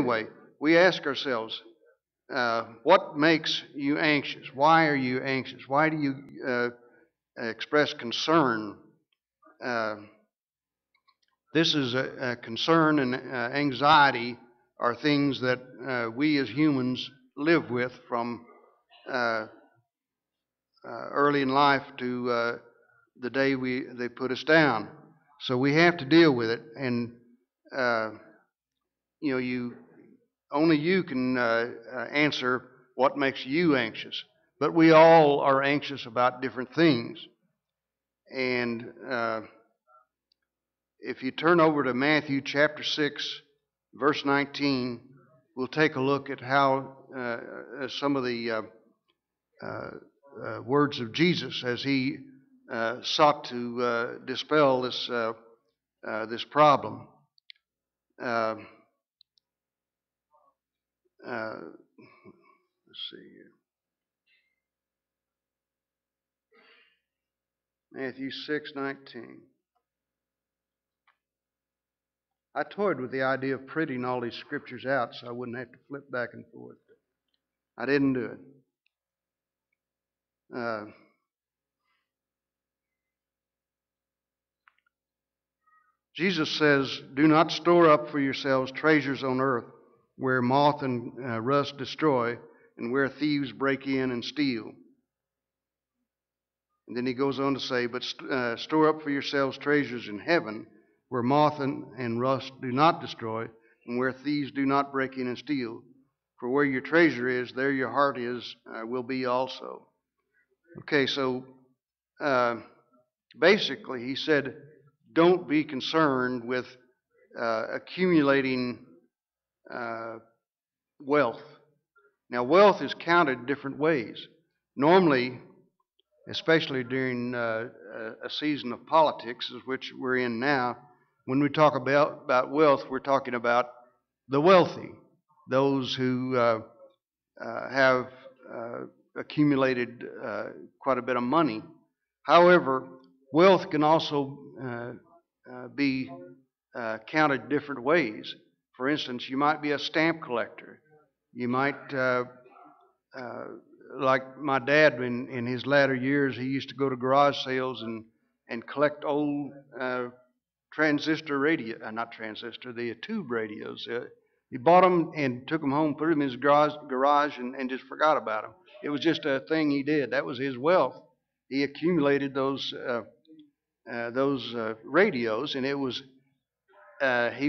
anyway, we ask ourselves, what makes you anxious? Why are you anxious? Why do you express concern? Uh, this is a concern and anxiety are things that we as humans live with from uh, early in life to the day they put us down. So we have to deal with it, and uh, you only you can answer what makes you anxious. But we all are anxious about different things, and if you turn over to Matthew chapter 6, verse 19, we'll take a look at how some of the words of Jesus as he sought to dispel this problem. Uh, let's see here. Matthew 6:19. I toyed with the idea of printing all these scriptures out so I wouldn't have to flip back and forth. I didn't do it. Jesus says, "Do not store up for yourselves treasures on earth where moth and rust destroy and where thieves break in and steal." And then he goes on to say, "But store up for yourselves treasures in heaven where moth and rust do not destroy and where thieves do not break in and steal. For where your treasure is, there your heart will be also." Okay, so basically he said, don't be concerned with accumulating wealth. Now, wealth is counted different ways. Normally, especially during a season of politics, which we're in now, when we talk about wealth, we're talking about the wealthy, those who have accumulated quite a bit of money. However, wealth can also be counted different ways. For instance, you might be a stamp collector. You might, like my dad in his latter years, he used to go to garage sales and collect old transistor radio, not transistor, the tube radios. He bought them and took them home, put them in his garage and just forgot about them. It was just a thing he did. That was his wealth. He accumulated those radios, and he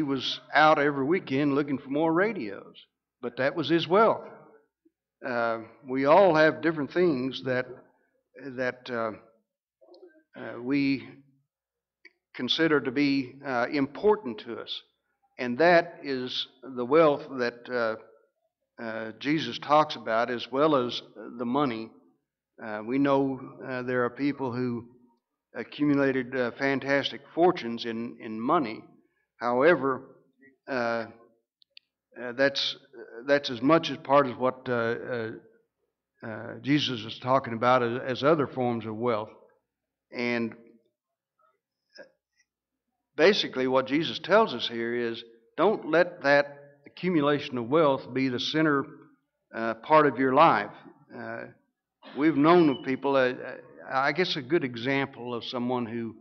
was out every weekend looking for more radios. But that was his wealth. We all have different things that we consider to be important to us, and that is the wealth that Jesus talks about, as well as the money. We know there are people who accumulated fantastic fortunes in money. However, that's as much as part of what Jesus is talking about as other forms of wealth. And basically what Jesus tells us here is, don't let that accumulation of wealth be the center part of your life. We've known of people, I guess a good example of someone who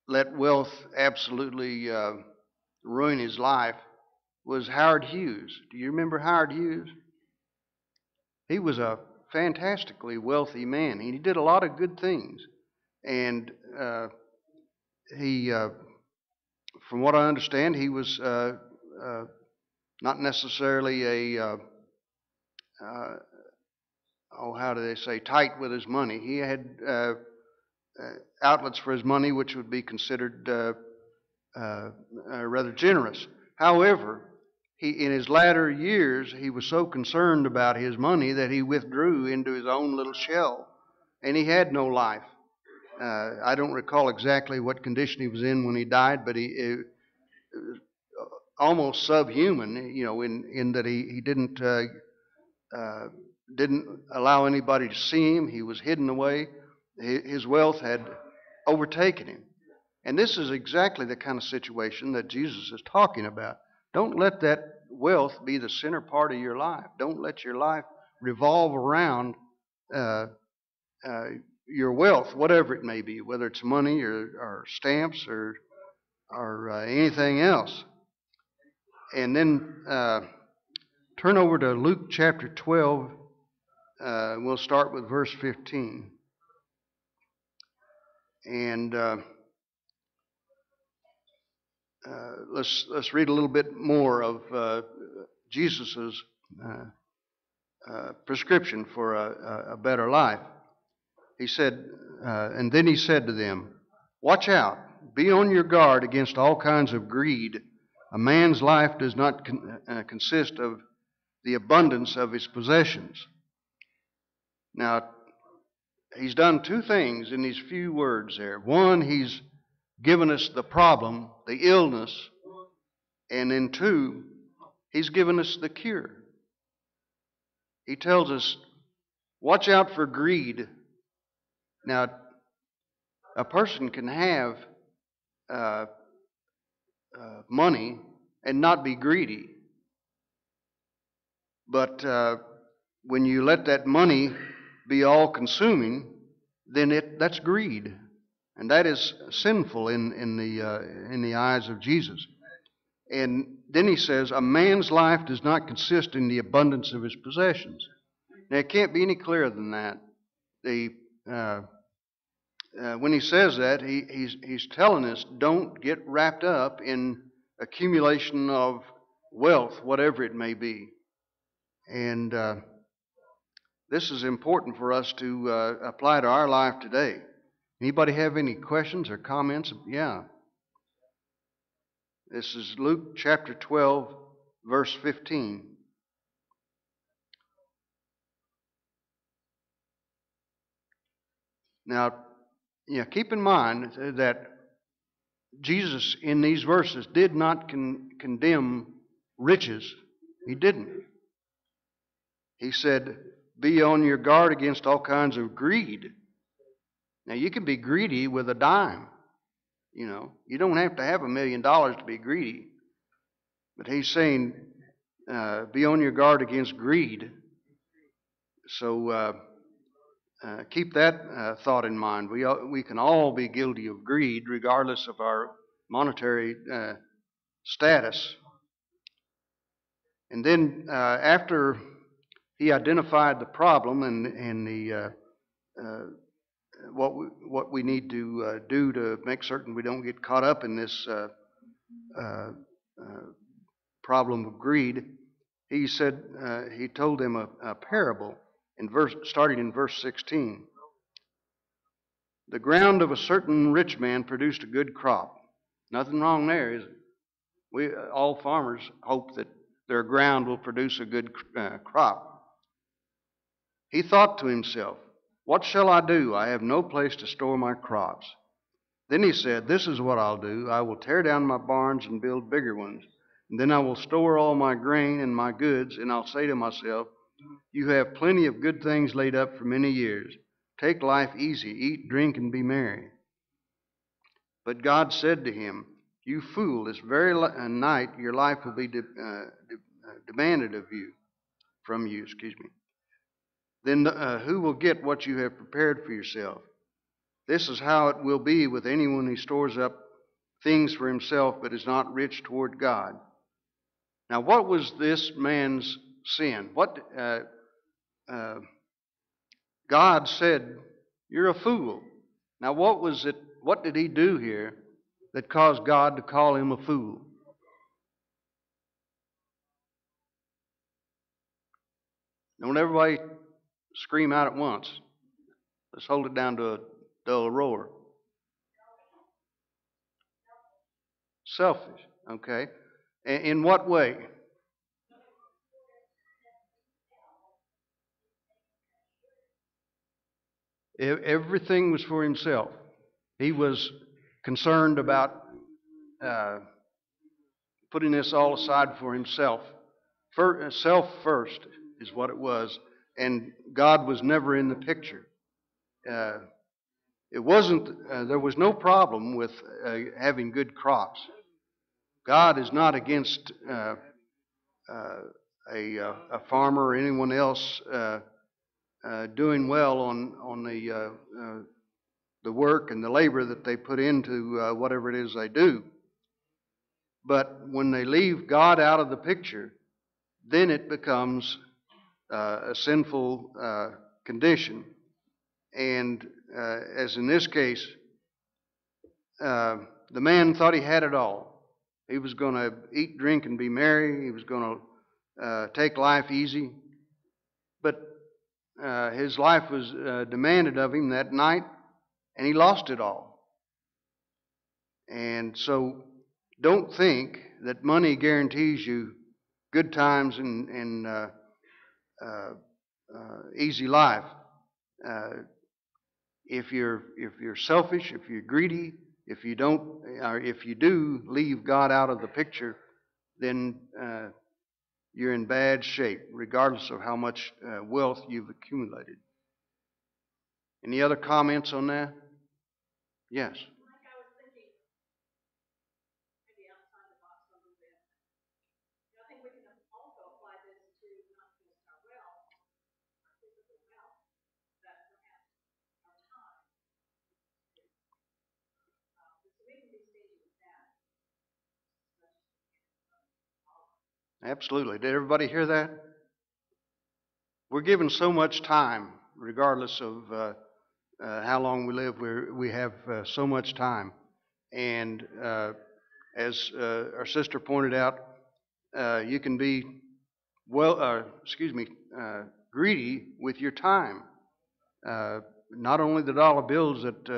let wealth absolutely ruin his life was Howard Hughes. Do you remember Howard Hughes? He was a fantastically wealthy man. He did a lot of good things. And he, from what I understand, he was not necessarily how do they say, tight with his money. He had outlets for his money which would be considered rather generous. However, in his latter years, he was so concerned about his money that he withdrew into his own little shell, and he had no life. I don't recall exactly what condition he was in when he died, but he almost subhuman, in that he didn't allow anybody to see him. He was hidden away. His wealth had overtaken him. And this is exactly the kind of situation that Jesus is talking about. Don't let that wealth be the center part of your life. Don't let your life revolve around uh, uh, your wealth, whatever it may be, whether it's money or stamps or anything else. And then turn over to Luke chapter 12. We'll start with verse 15. And let's read a little bit more of Jesus's prescription for a better life. He said, and then he said to them, "Watch out, be on your guard against all kinds of greed. A man's life does not consist of the abundance of his possessions." Now, he's done two things in these few words there. One, he's given us the problem, the illness, and then two, he's given us the cure. He tells us, watch out for greed. Now, a person can have uh, money and not be greedy, but when you let that money be all consuming, then that's greed, and that is sinful in the eyes of Jesus. And then he says, a man's life does not consist in the abundance of his possessions. Now, it can't be any clearer than that. When he says that, he's telling us, don't get wrapped up in accumulation of wealth, whatever it may be. And this is important for us to apply to our life today. Anybody have any questions or comments? Yeah. This is Luke chapter 12, verse 15. Now, keep in mind that Jesus in these verses did not condemn riches. He didn't. He said, be on your guard against all kinds of greed. Now, you can be greedy with a dime. You don't have to have $1 million to be greedy. But he's saying, be on your guard against greed. So keep that thought in mind. We can all be guilty of greed, regardless of our monetary status. And then after he identified the problem and the what we need to do to make certain we don't get caught up in this problem of greed, he said he told them a parable starting in verse 16. The ground of a certain rich man produced a good crop. Nothing wrong there, is it? All farmers hope that their ground will produce a good crop. He thought to himself, what shall I do? I have no place to store my crops. Then he said, this is what I'll do. I will tear down my barns and build bigger ones. And then I will store all my grain and my goods, and I'll say to myself, you have plenty of good things laid up for many years. Take life easy, eat, drink, and be merry. But God said to him, you fool, this very night your life will be demanded from you. Then who will get what you have prepared for yourself? This is how it will be with anyone who stores up things for himself but is not rich toward God. Now, what was this man's sin? God said, you're a fool. Now, what did he do here that caused God to call him a fool? Don't everybody scream out at once. Let's hold it down to a dull roar. Selfish, okay. In what way? Everything was for himself. He was concerned about putting this all aside for himself. Self first is what it was, and God was never in the picture. It wasn't. There was no problem with having good crops. God is not against uh, a farmer or anyone else doing well on the work and the labor that they put into whatever it is they do. But when they leave God out of the picture, then it becomes a sinful condition. And as in this case, the man thought he had it all. He was going to eat, drink, and be merry. He was going to take life easy. But his life was demanded of him that night, and he lost it all. And so don't think that money guarantees you good times and easy life. Uh, if you're selfish, if you're greedy, if you don't, or if you do leave God out of the picture, then you're in bad shape, regardless of how much wealth you've accumulated. Any other comments on that? Yes. Absolutely. Did everybody hear that? We're given so much time, regardless of how long we live. We have so much time, and as our sister pointed out, you can be greedy with your time. Not only the dollar bills that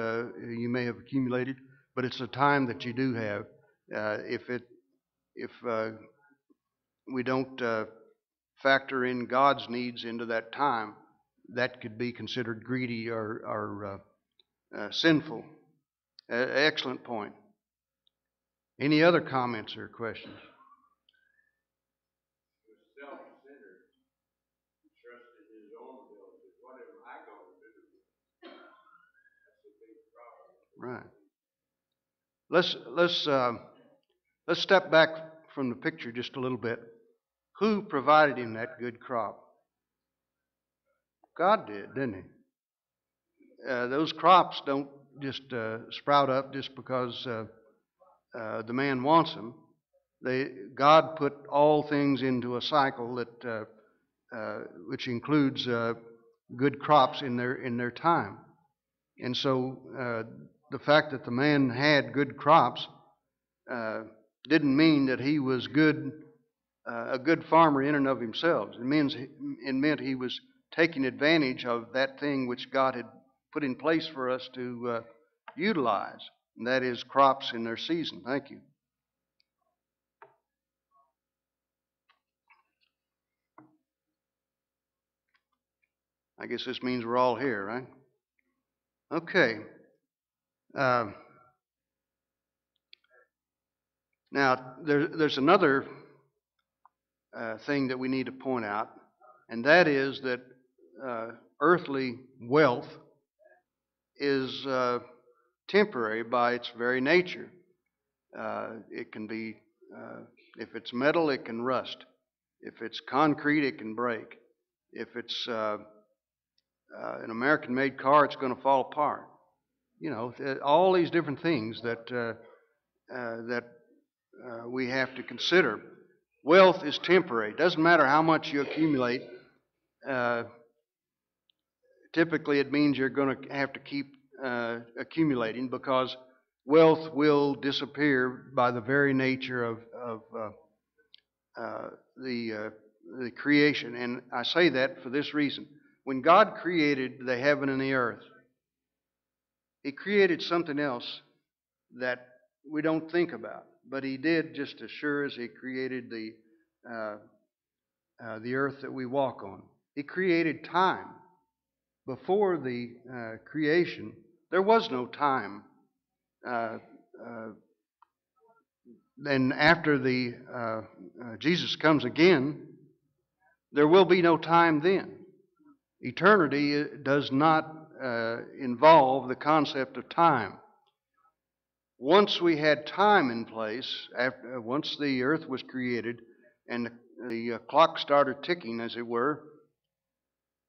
you may have accumulated, but it's the time that you do have. If we don't factor in God's needs into that time, that could be considered greedy or sinful. Excellent point. Any other comments or questions? Right. Let's step back from the picture just a little bit. Who provided him that good crop? God did, didn't he? Those crops don't just sprout up just because the man wants them. God put all things into a cycle that which includes good crops in their time. And so the fact that the man had good crops didn't mean that he was a good farmer in and of himself. It meant he was taking advantage of that thing which God had put in place for us to utilize, and that is crops in their season. Thank you. I guess this means we're all here, right? Okay. Now, there's another thing that we need to point out, and that is that earthly wealth is temporary by its very nature. It can be, if it's metal, it can rust. If it's concrete, it can break. If it's an American-made car, it's going to fall apart. You know, all these different things that we have to consider. Wealth is temporary. It doesn't matter how much you accumulate. Typically, it means you're going to have to keep accumulating because wealth will disappear by the very nature of the creation. And I say that for this reason. When God created the heaven and the earth, He created something else that we don't think about. But He did just as sure as He created the earth that we walk on. He created time. Before the creation, there was no time. And after Jesus comes again, there will be no time then. Eternity does not involve the concept of time. Once we had time in place, once the earth was created and the clock started ticking, as it were,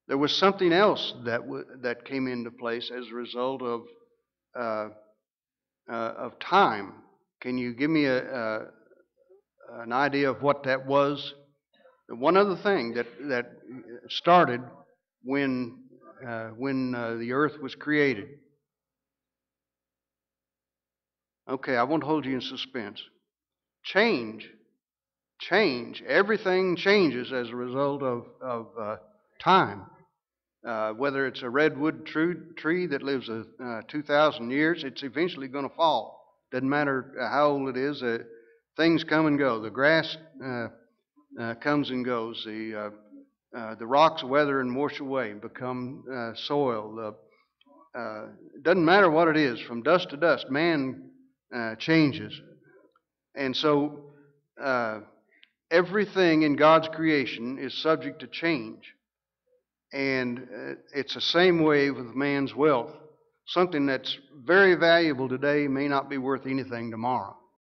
there was something else that came into place as a result uh, of time. Can you give me an idea of what that was? One other thing that started when the earth was created. Okay, I won't hold you in suspense. Change, change. Everything changes as a result of time. Whether it's a redwood tree that lives 2,000 years, it's eventually going to fall. Doesn't matter how old it is. Things come and go. The grass comes and goes. The rocks weather and wash away, become soil. It doesn't matter what it is. From dust to dust, man changes. And so everything in God's creation is subject to change. And it's the same way with man's wealth. Something that's very valuable today may not be worth anything tomorrow.